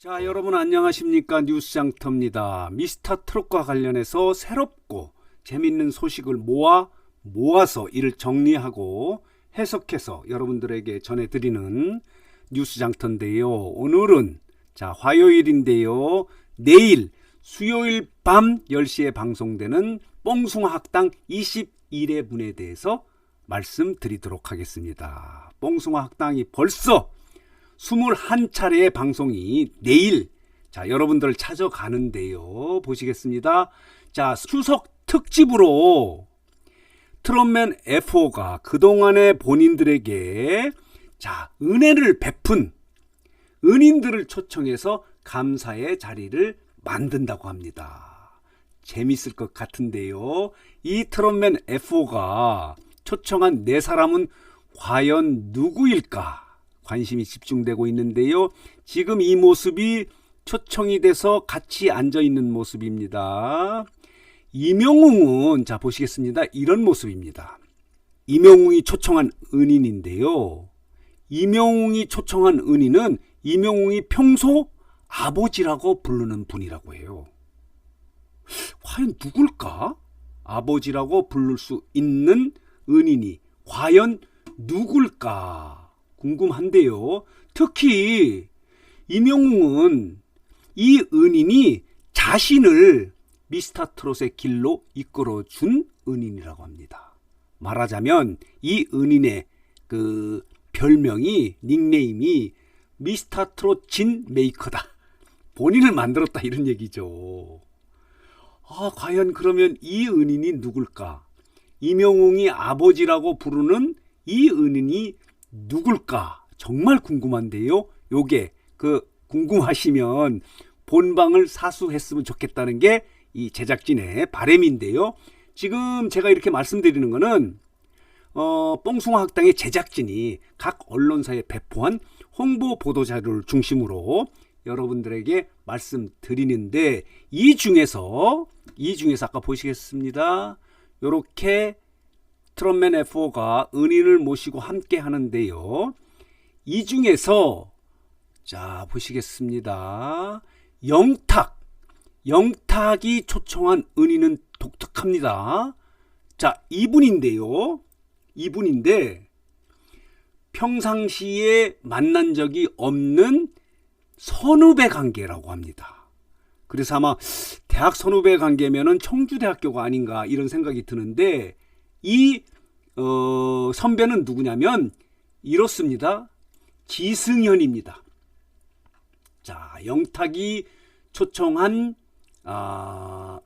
자, 여러분 안녕하십니까? 뉴스장터입니다. 미스터 트롯과 관련해서 새롭고 재밌는 소식을 모아서 이를 정리하고 해석해서 여러분들에게 전해드리는 뉴스장터인데요. 오늘은 화요일인데요. 내일 수요일 밤 10시에 방송되는 뽕숭아학당 21회분에 대해서 말씀드리도록 하겠습니다. 뽕숭아학당이 벌써 21차례의 방송이 내일 여러분들을 찾아가는데요. 보시겠습니다. 추석 특집으로 트롯맨 F4가 그동안에 본인들에게 은혜를 베푼 은인들을 초청해서 감사의 자리를 만든다고 합니다. 재밌을 것 같은데요. 이 트롯맨 F4가 초청한 네 사람은 과연 누구일까? 관심이 집중되고 있는데요. 지금 이 모습이 초청이 돼서 같이 앉아있는 모습입니다. 이명웅은 보시겠습니다. 이런 모습입니다. 이명웅이 초청한 은인인데요. 이명웅이 초청한 은인은 이명웅이 평소 아버지라고 부르는 분이라고 해요. 과연 누굴까? 아버지라고 부를 수 있는 은인이 과연 누굴까? 궁금한데요. 특히 이명웅은 이 은인이 자신을 미스터 트롯의 길로 이끌어준 은인이라고 합니다. 말하자면 이 은인의 그 별명이 닉네임이 미스터 트롯 진 메이커다. 본인을 만들었다 이런 얘기죠. 과연 그러면 이 은인이 누굴까? 이명웅이 아버지라고 부르는 이 은인이 누굴까? 정말 궁금한데요. 요게 궁금하시면 본방을 사수했으면 좋겠다는 게 이 제작진의 바람인데요. 지금 제가 이렇게 말씀드리는 거는 뽕숭아학당의 제작진이 각 언론사에 배포한 홍보 보도자료를 중심으로 여러분들에게 말씀드리는데 이 중에서 아까 보시겠습니다. 요렇게 트롯맨 F4가 은인을 모시고 함께 하는데요. 이 중에서 보시겠습니다. 영탁이 초청한 은인은 독특합니다. 이분인데 평상시에 만난 적이 없는 선후배 관계라고 합니다. 그래서 아마 대학 선후배 관계면은 청주대학교가 아닌가 이런 생각이 드는데 이 선배는 누구냐면 이렇습니다. 지승현입니다. 영탁이 초청한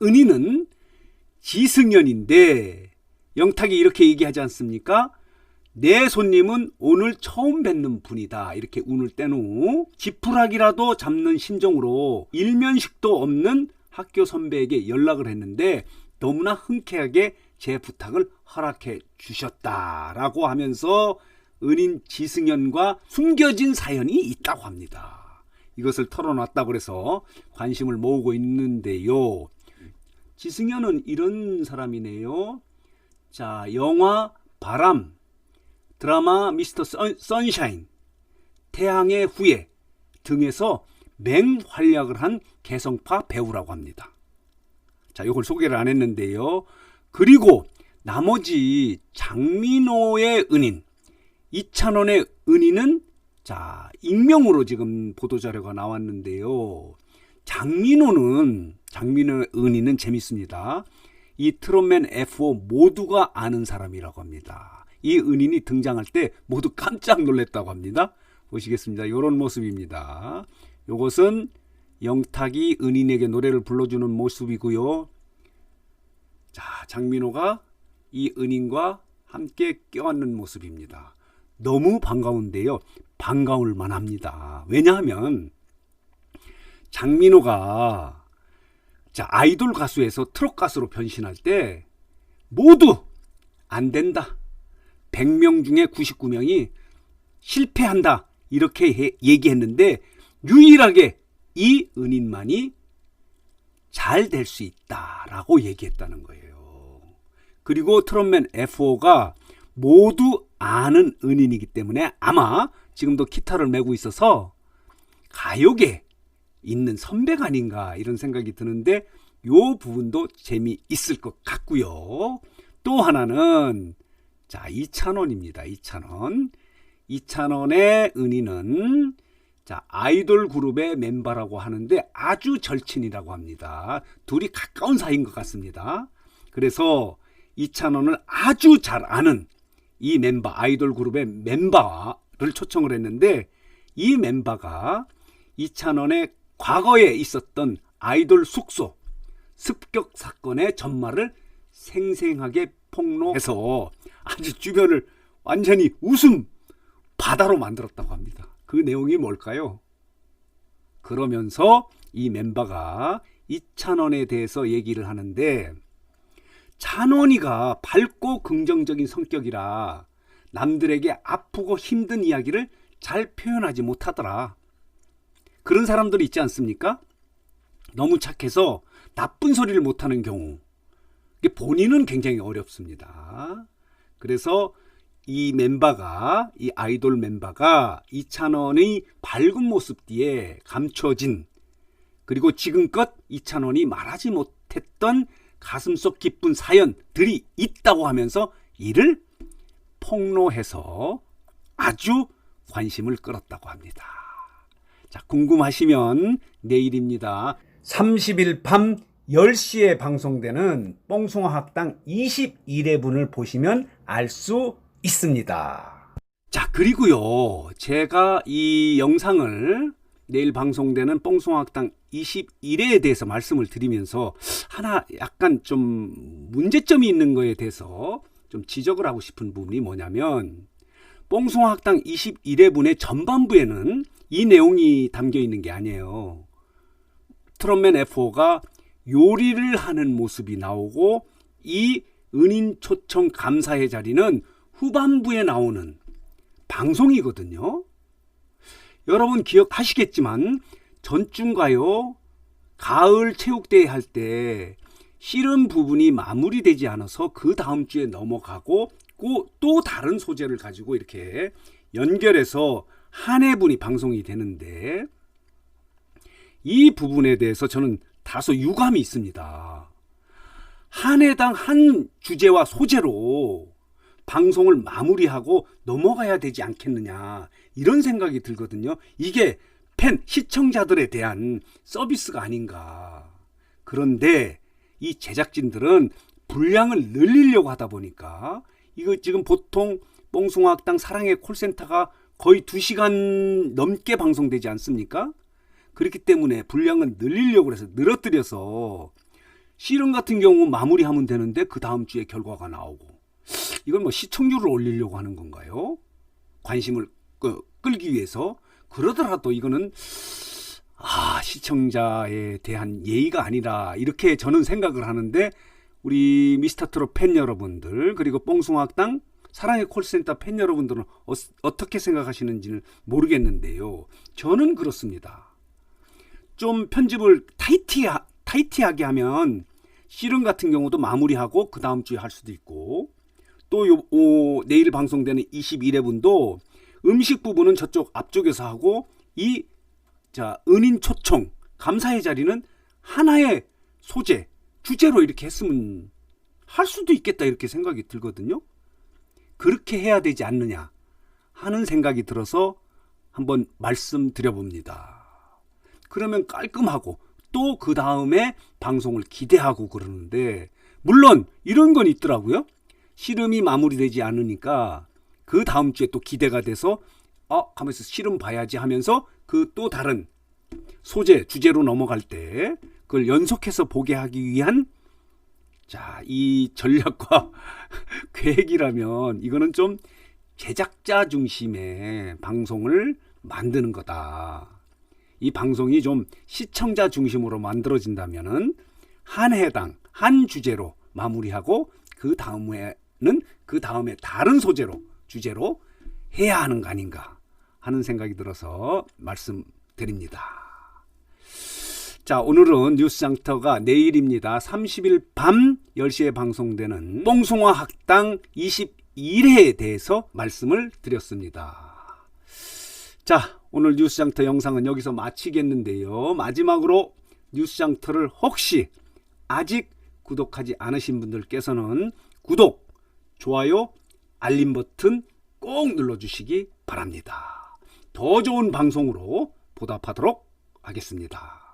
은인은 지승현인데 영탁이 이렇게 얘기하지 않습니까? 내 손님은 오늘 처음 뵙는 분이다. 이렇게 운을 뗀 후 지푸라기라도 잡는 심정으로 일면식도 없는 학교 선배에게 연락을 했는데 너무나 흔쾌하게 제 부탁을 허락해 주셨다라고 하면서 은인 지승현과 숨겨진 사연이 있다고 합니다. 이것을 털어놨다고 해서 관심을 모으고 있는데요. 지승현은 이런 사람이네요. 영화 바람, 드라마 미스터 선샤인, 태양의 후예 등에서 맹활약을 한 개성파 배우라고 합니다. 이걸 소개를 안 했는데요. 그리고 나머지 장민호의 은인, 이찬원의 은인은 익명으로 지금 보도자료가 나왔는데요. 장민호의 은인은 재밌습니다. 이 트롯맨 F4 모두가 아는 사람이라고 합니다. 이 은인이 등장할 때 모두 깜짝 놀랐다고 합니다. 보시겠습니다. 이런 모습입니다. 이것은 영탁이 은인에게 노래를 불러주는 모습이고요. 장민호가 이 은인과 함께 껴안는 모습입니다. 너무 반가운데요. 반가울 만합니다. 왜냐하면 장민호가 아이돌 가수에서 트롯 가수로 변신할 때 모두 안 된다. 100명 중에 99명이 실패한다. 이렇게 얘기했는데 유일하게 이 은인만이 잘 될 수 있다라고 얘기했다는 거예요. 그리고 트롯맨 F4가 모두 아는 은인이기 때문에 아마 지금도 기타를 메고 있어서 가요계 있는 선배가 아닌가 이런 생각이 드는데 요 부분도 재미있을 것 같고요. 또 하나는 자 이찬원입니다. 이찬원의 은희는 자 아이돌 그룹의 멤버라고 하는데 아주 절친이라고 합니다. 둘이 가까운 사이인 것 같습니다. 그래서 이찬원을 아주 잘 아는 이 멤버 아이돌 그룹의 멤버를 초청을 했는데 이 멤버가 이찬원의 과거에 있었던 아이돌 숙소 습격 사건의 전말을 생생하게 폭로해서 아주 주변을 완전히 웃음 바다로 만들었다고 합니다. 그 내용이 뭘까요? 그러면서 이 멤버가 이찬원에 대해서 얘기를 하는데 찬원이가 밝고 긍정적인 성격이라 남들에게 아프고 힘든 이야기를 잘 표현하지 못하더라. 그런 사람들이 있지 않습니까? 너무 착해서 나쁜 소리를 못하는 경우 본인은 굉장히 어렵습니다. 그래서 이 아이돌 멤버가 이찬원의 밝은 모습 뒤에 감춰진 그리고 지금껏 이찬원이 말하지 못했던 가슴속 깊은 사연들이 있다고 하면서 이를 폭로해서 아주 관심을 끌었다고 합니다. 자, 궁금하시면 내일입니다. 30일 밤 10시에 방송되는 뽕숭아 학당 21회분을 보시면 알 수 있습니다. 자, 그리고요. 제가 이 영상을 내일 방송되는 뽕숭아 학당 21회에 대해서 말씀을 드리면서 하나 약간 좀 문제점이 있는 거에 대해서 좀 지적을 하고 싶은 부분이 뭐냐면 뽕숭아 학당 21회분의 전반부에는 이 내용이 담겨 있는 게 아니에요. 트롯맨 F4가 요리를 하는 모습이 나오고 이 은인 초청 감사의 자리는 후반부에 나오는 방송이거든요. 여러분 기억하시겠지만 전중가요 가을 체육대회 할 때 씨름 부분이 마무리되지 않아서 그 다음 주에 넘어가고 또 다른 소재를 가지고 이렇게 연결해서 한 회분이 방송이 되는데 이 부분에 대해서 저는 다소 유감이 있습니다. 한 회당 한 주제와 소재로 방송을 마무리하고 넘어가야 되지 않겠느냐 이런 생각이 들거든요. 이게 시청자들에 대한 서비스가 아닌가. 그런데 이 제작진들은 분량을 늘리려고 하다 보니까 이거 지금 보통 뽕숭아 학당 사랑의 콜센터가 거의 2시간 넘게 방송되지 않습니까? 그렇기 때문에 분량을 늘리려고 해서 늘어뜨려서 씨름 같은 경우 마무리하면 되는데 그 다음 주에 결과가 나오고 이건 뭐 시청률을 올리려고 하는 건가요? 관심을 끌기 위해서 그러더라도 이거는 시청자에 대한 예의가 아니라 이렇게 저는 생각을 하는데 우리 미스터트롯 팬 여러분들 그리고 뽕숭아 학당 사랑의 콜센터 팬 여러분들은 어떻게 생각하시는지는 모르겠는데요. 저는 그렇습니다. 좀 편집을 타이트하게 하면 씨름 같은 경우도 마무리하고 그 다음 주에 할 수도 있고 또 내일 방송되는 21회분도 음식 부분은 저쪽 앞쪽에서 하고 은인 초청 감사의 자리는 하나의 소재 주제로 이렇게 했으면 할 수도 있겠다 이렇게 생각이 들거든요. 그렇게 해야 되지 않느냐 하는 생각이 들어서 한번 말씀드려봅니다. 그러면 깔끔하고 또 그 다음에 방송을 기대하고 그러는데 물론 이런 건 있더라고요. 씨름이 마무리되지 않으니까 그 다음 주에 또 기대가 돼서 가면서 씨름 봐야지 하면서 그 또 다른 소재 주제로 넘어갈 때 그걸 연속해서 보게 하기 위한 이 전략과 계획이라면 이거는 좀 제작자 중심의 방송을 만드는 거다. 이 방송이 좀 시청자 중심으로 만들어진다면은 한 회당 한 주제로 마무리하고 그 다음에는 그 다음에 다른 주제로 해야 하는 거 아닌가 하는 생각이 들어서 말씀드립니다. 자, 오늘은 뉴스장터가 내일입니다. 30일 밤 10시에 방송되는 뽕숭아 학당 21회에 대해서 말씀을 드렸습니다. 자, 오늘 뉴스장터 영상은 여기서 마치겠는데요. 마지막으로 뉴스장터를 혹시 아직 구독하지 않으신 분들께서는 구독, 좋아요, 알림 버튼 꼭 눌러주시기 바랍니다. 더 좋은 방송으로 보답하도록 하겠습니다.